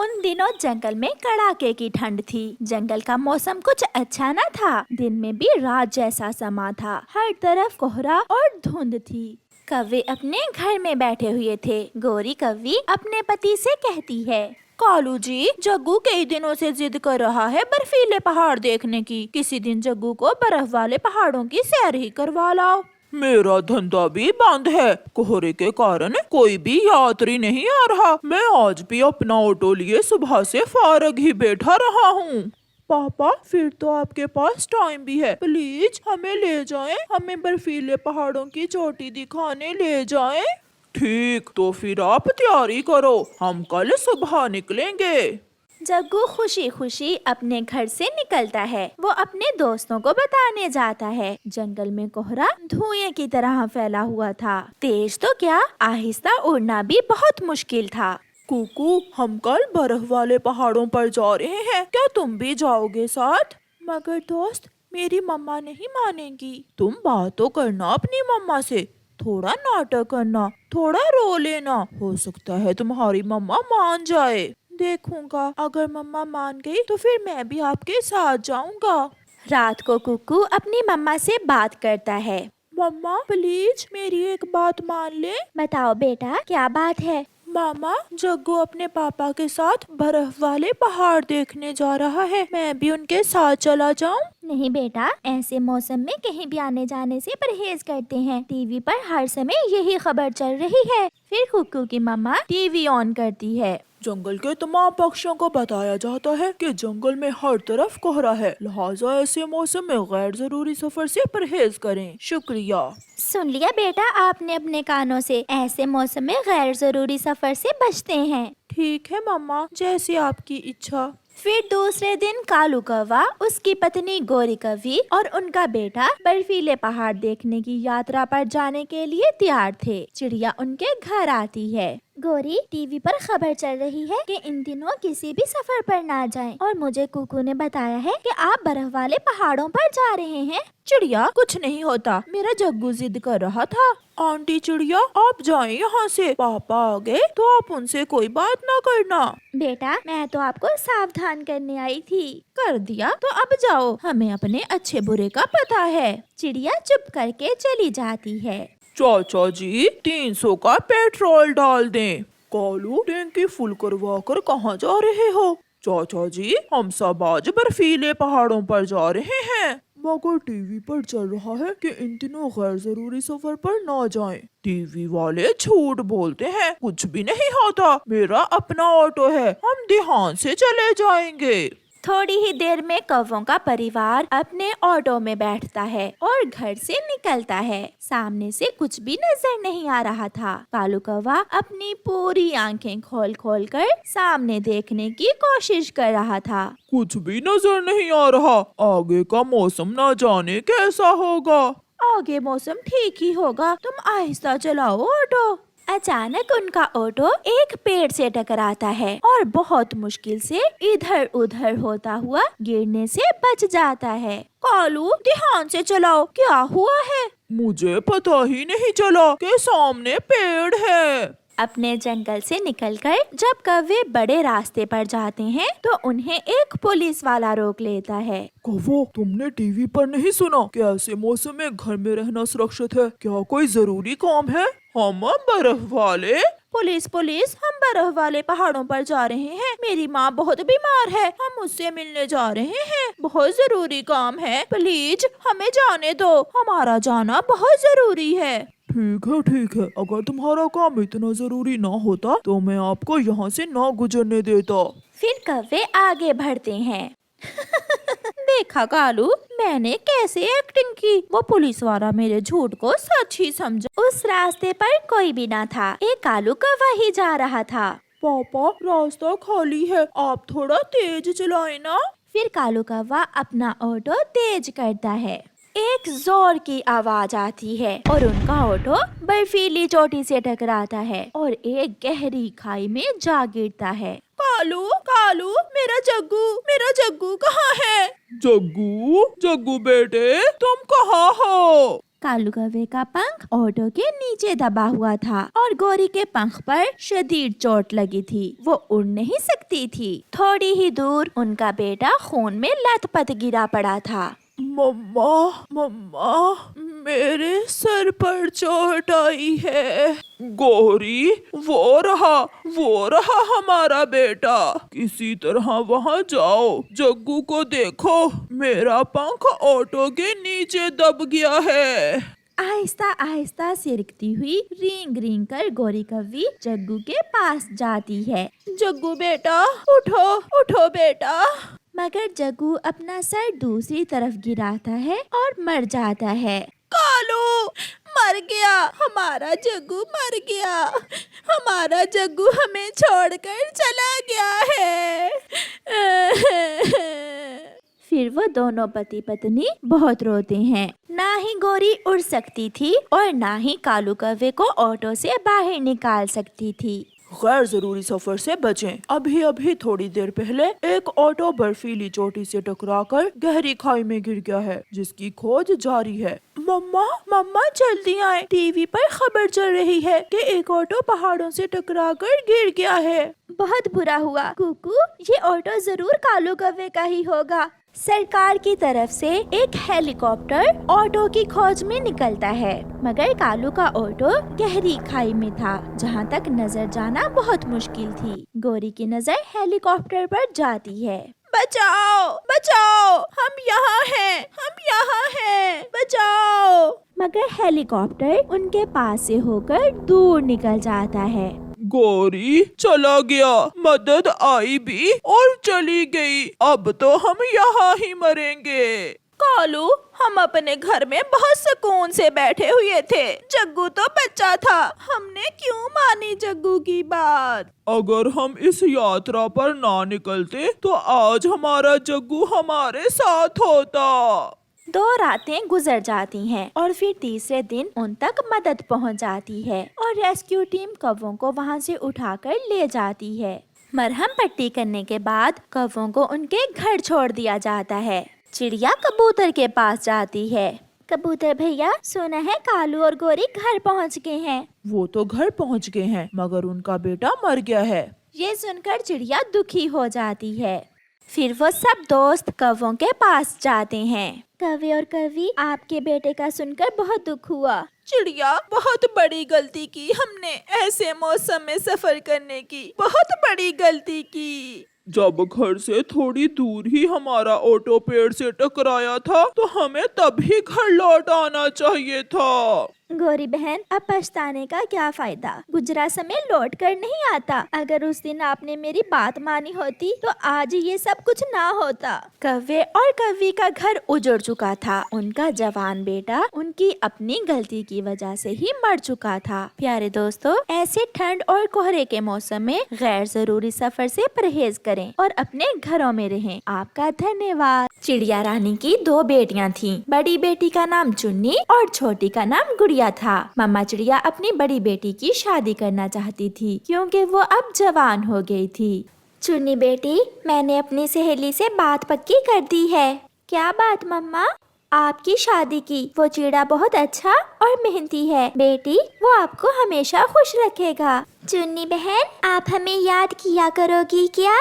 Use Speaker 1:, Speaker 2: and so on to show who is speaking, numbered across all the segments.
Speaker 1: उन दिनों जंगल में कड़ाके की ठंड थी। जंगल का मौसम कुछ अच्छा न था। दिन में भी रात जैसा समा था। हर तरफ कोहरा और धुंध थी। कौवे अपने घर में बैठे हुए थे। गोरी कौवी अपने पति से कहती है, कालू जी, जग्गू कई दिनों से जिद कर रहा है बर्फीले पहाड़ देखने की। किसी दिन जग्गू को बर्फ वाले पहाड़ों की सैर ही करवा लाओ।
Speaker 2: मेरा धंधा भी बंद है। कोहरे के कारण कोई भी यात्री नहीं आ रहा। मैं आज भी अपना ऑटो लिए सुबह से फारग ही बैठा रहा हूँ। पापा, फिर तो आपके पास टाइम भी है। प्लीज हमें ले जाएं। हमें बर्फीले पहाड़ों की चोटी दिखाने ले जाएं। ठीक, तो फिर आप तैयारी करो, हम कल सुबह निकलेंगे।
Speaker 1: जग्गू खुशी खुशी अपने घर से निकलता है। वो अपने दोस्तों को बताने जाता है। जंगल में कोहरा धुएं की तरह फैला हुआ था। तेज तो क्या, आहिस्ता उड़ना भी बहुत मुश्किल था।
Speaker 2: कुकू, हम कल बर्फ वाले पहाड़ों पर जा रहे हैं, क्या तुम भी जाओगे साथ? मगर दोस्त, मेरी मम्मा नहीं मानेगी। तुम बात तो करना अपनी मम्मा से। थोड़ा नाटक करना, थोड़ा रो लेना, हो सकता है तुम्हारी मम्मा मान जाए। देखूंगा, अगर मम्मा मान गई तो फिर मैं भी आपके साथ जाऊंगा।
Speaker 1: रात को कुक्कू अपनी मम्मा से बात करता है।
Speaker 2: मम्मा, प्लीज मेरी एक बात मान ले।
Speaker 1: बताओ बेटा, क्या बात है?
Speaker 2: मामा, जग्गू अपने पापा के साथ बर्फ वाले पहाड़ देखने जा रहा है। मैं भी उनके साथ चला जाऊं?
Speaker 1: नहीं बेटा, ऐसे मौसम में कहीं भी आने जाने से परहेज करते हैं। टीवी पर हर समय यही खबर चल रही है। फिर कुक्कू की मम्मा टीवी ऑन करती है।
Speaker 2: जंगल के तमाम पक्षियों को बताया जाता है कि जंगल में हर तरफ कोहरा है, लिहाजा ऐसे मौसम में गैर जरूरी सफर से परहेज करें। शुक्रिया।
Speaker 1: सुन लिया बेटा आपने अपने कानों से। ऐसे मौसम में गैर जरूरी सफर से बचते हैं।
Speaker 2: ठीक है मम्मा, जैसी आपकी इच्छा।
Speaker 1: फिर दूसरे दिन कालू कौवा, उसकी पत्नी गोरी कौवी और उनका बेटा बर्फीले पहाड़ देखने की यात्रा पर जाने के लिए तैयार थे। चिड़िया उनके घर आती है। गोरी, टीवी पर खबर चल रही है कि इन दिनों किसी भी सफर पर ना जाएं। और मुझे कुकू ने बताया है कि आप बर्फ वाले पहाड़ों पर जा रहे हैं।
Speaker 2: चिड़िया, कुछ नहीं होता, मेरा जग्गू जिद कर रहा था। आंटी चिड़िया, आप जाएं यहाँ से। पापा आ गए तो आप उनसे कोई बात ना करना।
Speaker 1: बेटा, मैं तो आपको सावधान करने आई थी। कर दिया तो अब जाओ, हमें अपने अच्छे बुरे का पता है। चिड़िया चुप करके चली जाती है।
Speaker 2: चाचा जी, 300 का पेट्रोल डाल दें। कालू, टैंकी फुल करवा कर कहाँ जा रहे हो? चाचा जी, हम सब आज बर्फीले पहाड़ों पर जा रहे हैं। मगर टीवी पर चल रहा है कि इन दिनों गैर जरूरी सफर पर ना जाएं। टीवी वाले झूठ बोलते हैं, कुछ भी नहीं होता। मेरा अपना ऑटो है, हम ध्यान से चले जाएंगे।
Speaker 1: थोड़ी ही देर में कौवों का परिवार अपने ऑटो में बैठता है और घर से निकलता है। सामने से कुछ भी नजर नहीं आ रहा था। कालू कौवा अपनी पूरी आंखें खोल खोल कर सामने देखने की कोशिश कर रहा था।
Speaker 2: कुछ भी नजर नहीं आ रहा। आगे का मौसम ना जाने कैसा होगा।
Speaker 1: आगे मौसम ठीक ही होगा, तुम आहिस्ता चलाओ ऑटो। अचानक उनका ऑटो एक पेड़ से टकराता है और बहुत मुश्किल से इधर उधर होता हुआ गिरने से बच जाता है। कालू, ध्यान से चलाओ, क्या हुआ है?
Speaker 2: मुझे पता ही नहीं चला कि सामने पेड़ है।
Speaker 1: अपने जंगल से निकलकर जब कौवे बड़े रास्ते पर जाते हैं तो उन्हें एक पुलिस वाला रोक लेता है।
Speaker 2: कौवो, तुमने टीवी पर नहीं सुना कि ऐसे मौसम में घर में रहना सुरक्षित है? क्या कोई जरूरी काम है? हम बर्फ वाले
Speaker 1: पुलिस, हम बर्फ वाले पहाड़ों पर जा रहे हैं। मेरी माँ बहुत बीमार है, हम उससे मिलने जा रहे हैं। बहुत जरूरी काम है, प्लीज हमें जाने दो, हमारा जाना बहुत जरूरी है।
Speaker 2: ठीक है, अगर तुम्हारा काम इतना जरूरी ना होता तो मैं आपको यहाँ से ना गुजरने देता।
Speaker 1: फिर कौवे आगे बढ़ते हैं। देखा कालू, मैंने कैसे एक्टिंग की। वो पुलिस वाला मेरे झूठ को सच ही समझा। उस रास्ते पर कोई भी ना था, एक कालू कौवा ही जा रहा था।
Speaker 2: पापा, रास्ता खाली है, आप थोड़ा तेज चलाए ना।
Speaker 1: फिर कालू कौवा अपना ऑटो तेज करता है। एक जोर की आवाज आती है और उनका ऑटो बर्फीली चोटी से टकराता है और एक गहरी खाई में जा गिरता है।
Speaker 2: कालू, मेरा जग्गू कहाँ है? जग्गू बेटे, तुम कहाँ हो?
Speaker 1: कालू कौवे का पंख ऑटो के नीचे दबा हुआ था और गोरी के पंख पर शदीद चोट लगी थी। वो उड़ नहीं सकती थी। थोड़ी ही दूर उनका बेटा खून में लथपथ गिरा पड़ा था।
Speaker 2: मम्मा मम्मा, मेरे सर पर चोट आई है। गौरी, वो रहा हमारा बेटा। किसी तरह वहाँ जाओ, जग्गू को देखो, मेरा पंख ऑटो के नीचे दब गया है।
Speaker 1: आहिस्ता आहिस्ता सिरकती हुई रींग रींग कर गोरी कौवी जग्गू के पास जाती है।
Speaker 2: जग्गू बेटा, उठो उठो बेटा।
Speaker 1: मगर जग्गू अपना सर दूसरी तरफ गिराता है और मर जाता है।
Speaker 2: कालू मर गया, हमारा जग्गू मर गया। हमारा जग्गू हमें छोड़कर चला गया है।
Speaker 1: फिर वो दोनों पति पत्नी बहुत रोते हैं। ना ही गोरी उड़ सकती थी और ना ही कालू कौवे को ऑटो से बाहर निकाल सकती थी।
Speaker 2: गैर जरूरी सफर से बचें। अभी अभी थोड़ी देर पहले एक ऑटो बर्फीली चोटी से टकराकर गहरी खाई में गिर गया है, जिसकी खोज जारी है। मम्मा मम्मा जल्दी आए, टीवी पर खबर चल रही है कि एक ऑटो पहाड़ों से टकराकर गिर गया है।
Speaker 1: बहुत बुरा हुआ कुकू, ये ऑटो जरूर कालू कौवे का ही होगा। सरकार की तरफ से एक हेलीकॉप्टर ऑटो की खोज में निकलता है, मगर कालू का ऑटो गहरी खाई में था, जहाँ तक नजर जाना बहुत मुश्किल थी। गोरी की नजर हेलीकॉप्टर पर जाती है।
Speaker 2: बचाओ बचाओ, हम यहाँ हैं, बचाओ।
Speaker 1: मगर हेलीकॉप्टर उनके पास से होकर दूर निकल जाता है।
Speaker 2: गौरी चला गया, मदद आई भी और चली गई। अब तो हम यहाँ ही मरेंगे। कालू, हम अपने घर में बहुत सुकून से बैठे हुए थे। जग्गू तो बच्चा था, हमने क्यों मानी जग्गू की बात? अगर हम इस यात्रा पर ना निकलते तो आज हमारा जग्गू हमारे साथ होता।
Speaker 1: 2 रातें गुजर जाती हैं और फिर तीसरे दिन उन तक मदद पहुंच जाती है और रेस्क्यू टीम कौवों को वहां से उठाकर ले जाती है। मरहम पट्टी करने के बाद कौवों को उनके घर छोड़ दिया जाता है। चिड़िया कबूतर के पास जाती है। कबूतर भैया, सुना है कालू और गोरी घर पहुंच गए हैं।
Speaker 2: वो तो घर पहुंच गए हैं, मगर उनका बेटा मर गया है।
Speaker 1: ये सुनकर चिड़िया दुखी हो जाती है। फिर वो सब दोस्त कौवों के पास जाते हैं। कौवे और कौवी, आपके बेटे का सुनकर बहुत दुख हुआ।
Speaker 2: चिड़िया, बहुत बड़ी गलती की हमने, ऐसे मौसम में सफर करने की बहुत बड़ी गलती की। जब घर से थोड़ी दूर ही हमारा ऑटो पेड़ से टकराया था तो हमें तभी घर लौट आना चाहिए था।
Speaker 1: गोरी बहन, अब पछताने का क्या फायदा, गुजरा समय लौट कर नहीं आता। अगर उस दिन आपने मेरी बात मानी होती तो आज ये सब कुछ ना होता। कौवे और कौवी का घर उजड़ चुका था। उनका जवान बेटा उनकी अपनी गलती की वजह से ही मर चुका था। प्यारे दोस्तों, ऐसे ठंड और कोहरे के मौसम में गैर जरूरी सफर से परहेज करें और अपने घरों में रहें। आपका धन्यवाद। चिड़िया रानी की 2 बेटियां थीं। बड़ी बेटी का नाम चुन्नी और छोटी का नाम गुड़िया था। मम्मा चिड़िया अपनी बड़ी बेटी की शादी करना चाहती थी, क्योंकि वो अब जवान हो गई थी। चुन्नी बेटी, मैंने अपनी सहेली से बात पक्की कर दी है। क्या बात मम्मा? आपकी शादी की। वो चिड़ा बहुत अच्छा और मेहनती है बेटी, वो आपको हमेशा खुश रखेगा। चुन्नी बहन, आप हमें याद किया करोगी क्या?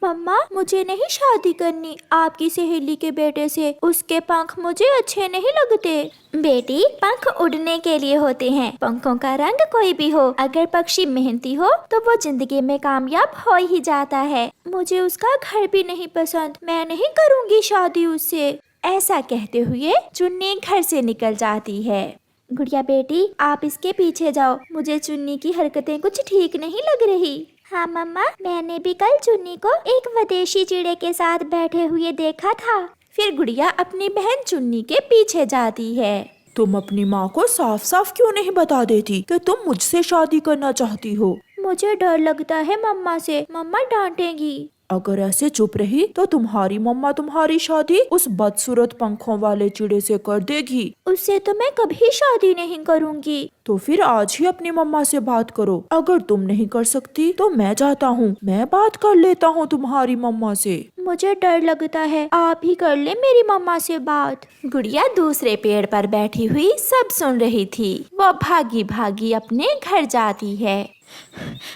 Speaker 1: मम्मा, मुझे नहीं शादी करनी आपकी सहेली के बेटे से, उसके पंख मुझे अच्छे नहीं लगते। बेटी, पंख उड़ने के लिए होते हैं, पंखों का रंग कोई भी हो। अगर पक्षी मेहनती हो तो वो जिंदगी में कामयाब हो ही जाता है। मुझे उसका घर भी नहीं पसंद, मैं नहीं करूँगी शादी उससे। ऐसा कहते हुए चुन्नी घर से निकल जाती है। गुड़िया बेटी, आप इसके पीछे जाओ, मुझे चुन्नी की हरकतें कुछ ठीक नहीं लग रही। हाँ मम्मा, मैंने भी कल चुन्नी को एक विदेशी चिड़े के साथ बैठे हुए देखा था। फिर गुड़िया अपनी बहन चुन्नी के पीछे जाती है।
Speaker 2: तुम अपनी माँ को साफ साफ क्यों नहीं बता देती कि तुम मुझसे शादी करना चाहती हो?
Speaker 1: मुझे डर लगता है मम्मा से, मम्मा डांटेगी।
Speaker 2: अगर ऐसे चुप रही तो तुम्हारी मम्मा तुम्हारी शादी उस बदसूरत पंखों वाले चिड़े से कर देगी।
Speaker 1: उससे तो मैं कभी शादी नहीं करूँगी।
Speaker 2: तो फिर आज ही अपनी मम्मा से बात करो। अगर तुम नहीं कर सकती तो मैं जाता हूँ, मैं बात कर लेता हूँ तुम्हारी मम्मा से।
Speaker 1: मुझे डर लगता है, आप ही कर ले मेरी मम्मा से बात। गुड़िया दूसरे पेड़ पर बैठी हुई सब सुन रही थी। वो भागी भागी अपने घर जाती है।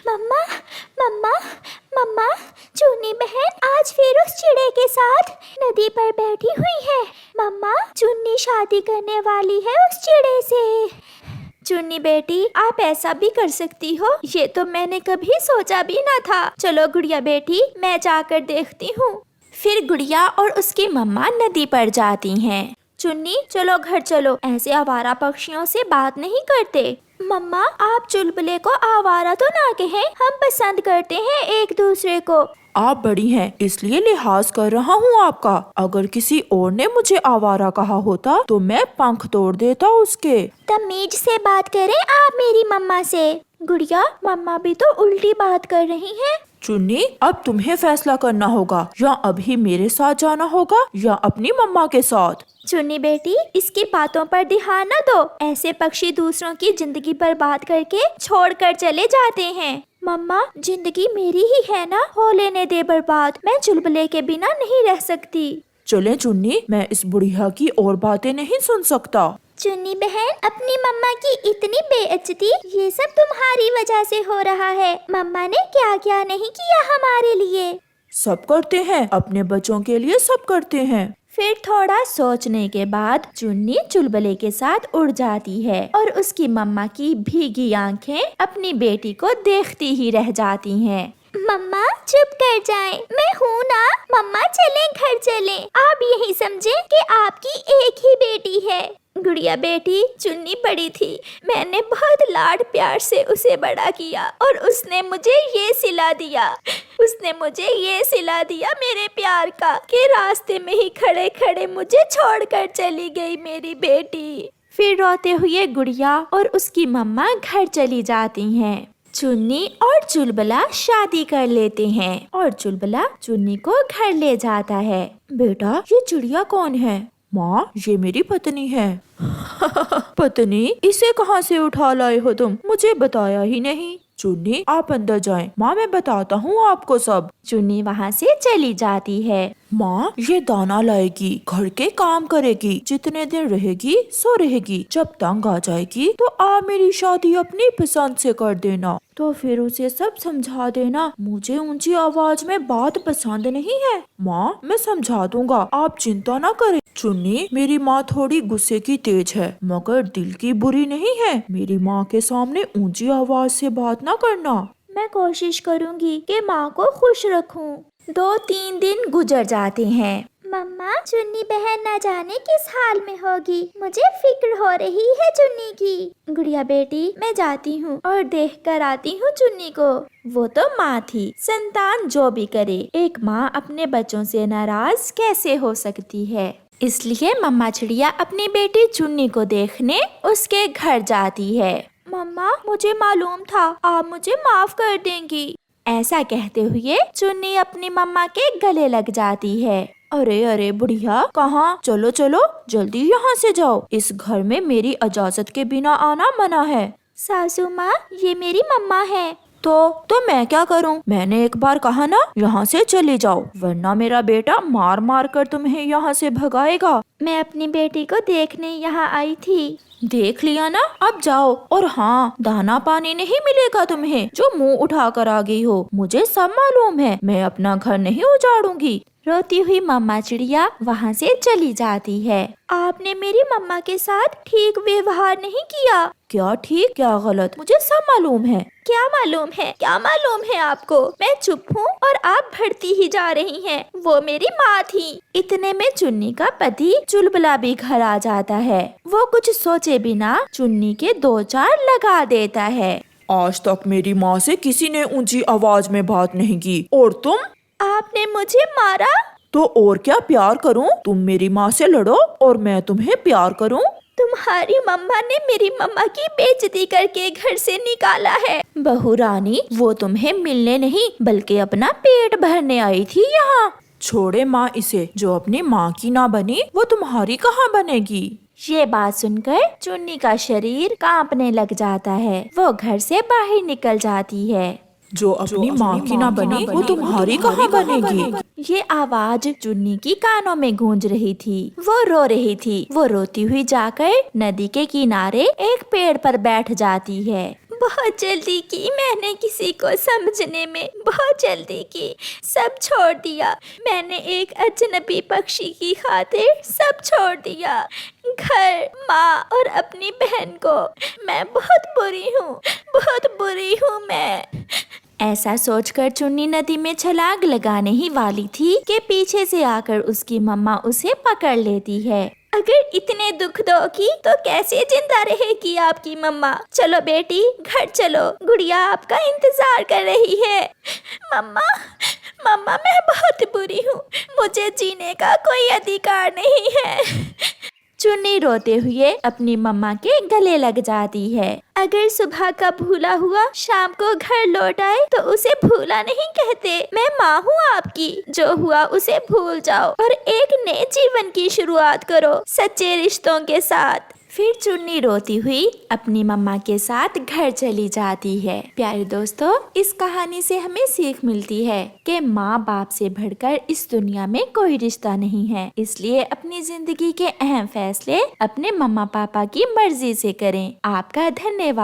Speaker 1: मम्मा मम्मा मम्मा, चुन्नी बहन आज फिर उस चिड़े के साथ नदी पर बैठी हुई है। मम्मा, चुन्नी शादी करने वाली है उस चिड़े से। चुन्नी बेटी, आप ऐसा भी कर सकती हो, ये तो मैंने कभी सोचा भी ना था। चलो गुड़िया बेटी, मैं जाकर देखती हूँ। फिर गुड़िया और उसकी मम्मा नदी पर जाती हैं। चुन्नी चलो घर चलो, ऐसे आवारा पक्षियों से बात नहीं करते। मम्मा, आप चुलबुले को आवारा तो ना कहें, हम पसंद करते हैं एक दूसरे को।
Speaker 2: आप बड़ी हैं इसलिए लिहाज कर रहा हूँ आपका। अगर किसी और ने मुझे आवारा कहा होता तो मैं पंख तोड़ देता उसके।
Speaker 1: तमीज से बात करें आप मेरी मम्मा से। गुड़िया, मम्मा भी तो उल्टी बात कर रही हैं।
Speaker 2: चुन्नी, अब तुम्हें फैसला करना होगा, या अभी मेरे साथ जाना होगा या अपनी मम्मा के साथ।
Speaker 1: चुन्नी बेटी, इसकी बातों पर ध्यान न दो। ऐसे पक्षी दूसरों की जिंदगी पर बात करके छोड़कर चले जाते हैं। मम्मा, जिंदगी मेरी ही है ना, हो लेने दे बर्बाद। मैं चुलबुले के बिना नहीं रह सकती।
Speaker 2: चले चुन्नी, मैं इस बुढ़िया की और बातें नहीं सुन सकता।
Speaker 1: चुन्नी बहन, अपनी मम्मा की इतनी बेइज्जती, ये सब तुम्हारी वजह से हो रहा है। मम्मा ने क्या क्या नहीं किया हमारे लिए।
Speaker 2: सब करते हैं, अपने बच्चों के लिए सब करते हैं।
Speaker 1: फिर थोड़ा सोचने के बाद चुन्नी चुलबुले के साथ उड़ जाती है और उसकी मम्मा की भीगी आंखें अपनी बेटी को देखती ही रह जाती हैं। मम्मा चुप कर जाएं, मैं हूँ ना। मम्मा चलें, घर चलें। आप यही समझें कि आपकी एक ही बेटी है। गुड़िया बेटी, चुन्नी बड़ी थी, मैंने बहुत लाड प्यार से उसे बड़ा किया और उसने मुझे ये सिला दिया मेरे प्यार का, कि रास्ते में ही खड़े खड़े मुझे छोड़कर चली गई मेरी बेटी। फिर रोते हुए गुड़िया और उसकी मम्मा घर चली जाती हैं। चुन्नी और चुलबुला शादी कर लेते हैं और चुलबुला चुन्नी को घर ले जाता है।
Speaker 2: बेटा, ये चिड़िया कौन है? माँ, ये मेरी पत्नी है। पत्नी? इसे कहाँ से उठा लाए हो तुम? मुझे बताया ही नहीं। चुन्नी, आप अंदर जाएं, माँ मैं बताता हूँ आपको सब।
Speaker 1: चुन्नी वहाँ से चली जाती है।
Speaker 2: माँ, ये दाना लाएगी, घर के काम करेगी, जितने दिन रहेगी सो रहेगी। जब तंग आ जाएगी तो आप मेरी शादी अपनी पसंद से कर देना। तो फिर उसे सब समझा देना, मुझे ऊंची आवाज में बात पसंद नहीं है। माँ, मैं समझा दूंगा, आप चिंता ना करें। चुन्नी, मेरी माँ थोड़ी गुस्से की तेज है, मगर दिल की बुरी नहीं है। मेरी माँ के सामने ऊंची आवाज से बात ना करना।
Speaker 1: मैं कोशिश करूँगी कि माँ को खुश रखूं। 2-3 दिन गुजर जाते हैं। मम्मा, चुन्नी बहन न जाने किस हाल में होगी, मुझे फिक्र हो रही है चुन्नी की। गुड़िया बेटी, मैं जाती हूँ और देख कर आती हूँ चुन्नी को। वो तो माँ थी, संतान जो भी करे, एक माँ अपने बच्चों से नाराज कैसे हो सकती है। इसलिए मम्मा चिड़िया अपनी बेटी चुन्नी को देखने उसके घर जाती है। मम्मा, मुझे मालूम था, आप मुझे माफ कर देंगी। ऐसा कहते हुए चुन्नी अपनी मम्मा के गले लग जाती है।
Speaker 2: अरे अरे बुढ़िया, कहाँ? चलो चलो जल्दी यहाँ से जाओ, इस घर में मेरी इजाजत के बिना आना मना है।
Speaker 1: सासू माँ, ये मेरी मम्मा है।
Speaker 2: तो मैं क्या करूं? मैंने एक बार कहा ना, यहाँ से चले जाओ, वरना मेरा बेटा मार मार कर तुम्हें यहाँ से भगाएगा।
Speaker 1: मैं अपनी बेटी को देखने यहाँ आई थी।
Speaker 2: देख लिया ना, अब जाओ। और हाँ, दाना पानी नहीं मिलेगा तुम्हें जो मुंह उठा कर आ गई हो। मुझे सब मालूम है, मैं अपना घर नहीं उजाड़ूंगी।
Speaker 1: रोती हुई मम्मा चिड़िया वहाँ से चली जाती है। आपने मेरी मम्मा के साथ ठीक व्यवहार नहीं किया।
Speaker 2: क्या ठीक क्या गलत, मुझे सब मालूम है।
Speaker 1: क्या मालूम है आपको? मैं चुप हूँ और आप बढ़ती ही जा रही हैं। वो मेरी माँ थी। इतने में चुन्नी का पति चुलबुला भी घर आ जाता है। वो कुछ सोचे बिना चुन्नी के 2-4 लगा देता है।
Speaker 2: आज तक मेरी माँ से किसी ने ऊंची आवाज में बात नहीं की, और तुम?
Speaker 1: आपने मुझे मारा।
Speaker 2: तो और क्या प्यार करूं? तुम मेरी माँ से लड़ो और मैं तुम्हें प्यार करूं।
Speaker 1: तुम तुम्हारी मम्मा ने मेरी मम्मा की बेइज्जती करके घर से निकाला है। बहू रानी, वो तुम्हें मिलने नहीं बल्कि अपना पेट भरने आई थी यहाँ।
Speaker 2: छोड़े माँ इसे, जो अपनी माँ की ना बनी वो तुम्हारी कहाँ बनेगी।
Speaker 1: ये बात सुनकर चुन्नी का शरीर कांपने लग जाता है। वो घर से बाहर निकल जाती है।
Speaker 2: जो अपनी माँ की ना बनी वो तुम्हारी कहाँ बनेगी।
Speaker 1: ये आवाज चुन्नी की कानों में गूंज रही थी। वो रो रही थी। वो रोती हुई जाकर नदी के किनारे एक पेड़ पर बैठ जाती है। बहुत जल्दी की मैंने किसी को समझने में, बहुत जल्दी की। सब छोड़ दिया मैंने एक अजनबी पक्षी की खातिर, सब छोड़ दिया। घर, माँ और अपनी बहन को। मैं बहुत बुरी हूँ, बहुत बुरी हूँ मैं। ऐसा सोचकर चुन्नी नदी में छलांग लगाने ही वाली थी कि पीछे से आकर उसकी मम्मा उसे पकड़ लेती है। अगर इतने दुख दोगी तो कैसे जिंदा रहेगी आपकी मम्मा। चलो बेटी, घर चलो, गुड़िया आपका इंतजार कर रही है। मम्मा, मम्मा मैं बहुत बुरी हूँ, मुझे जीने का कोई अधिकार नहीं है। चुन्नी रोते हुए अपनी मम्मा के गले लग जाती है। अगर सुबह का भूला हुआ शाम को घर लौट आए तो उसे भूला नहीं कहते। मैं माँ हूँ आपकी, जो हुआ उसे भूल जाओ और एक नए जीवन की शुरुआत करो सच्चे रिश्तों के साथ। फिर चुन्नी रोती हुई अपनी मम्मा के साथ घर चली जाती है। प्यारे दोस्तों, इस कहानी से हमें सीख मिलती है कि माँ बाप से बढ़कर इस दुनिया में कोई रिश्ता नहीं है। इसलिए अपनी जिंदगी के अहम फैसले अपने मम्मा पापा की मर्जी से करें। आपका धन्यवाद।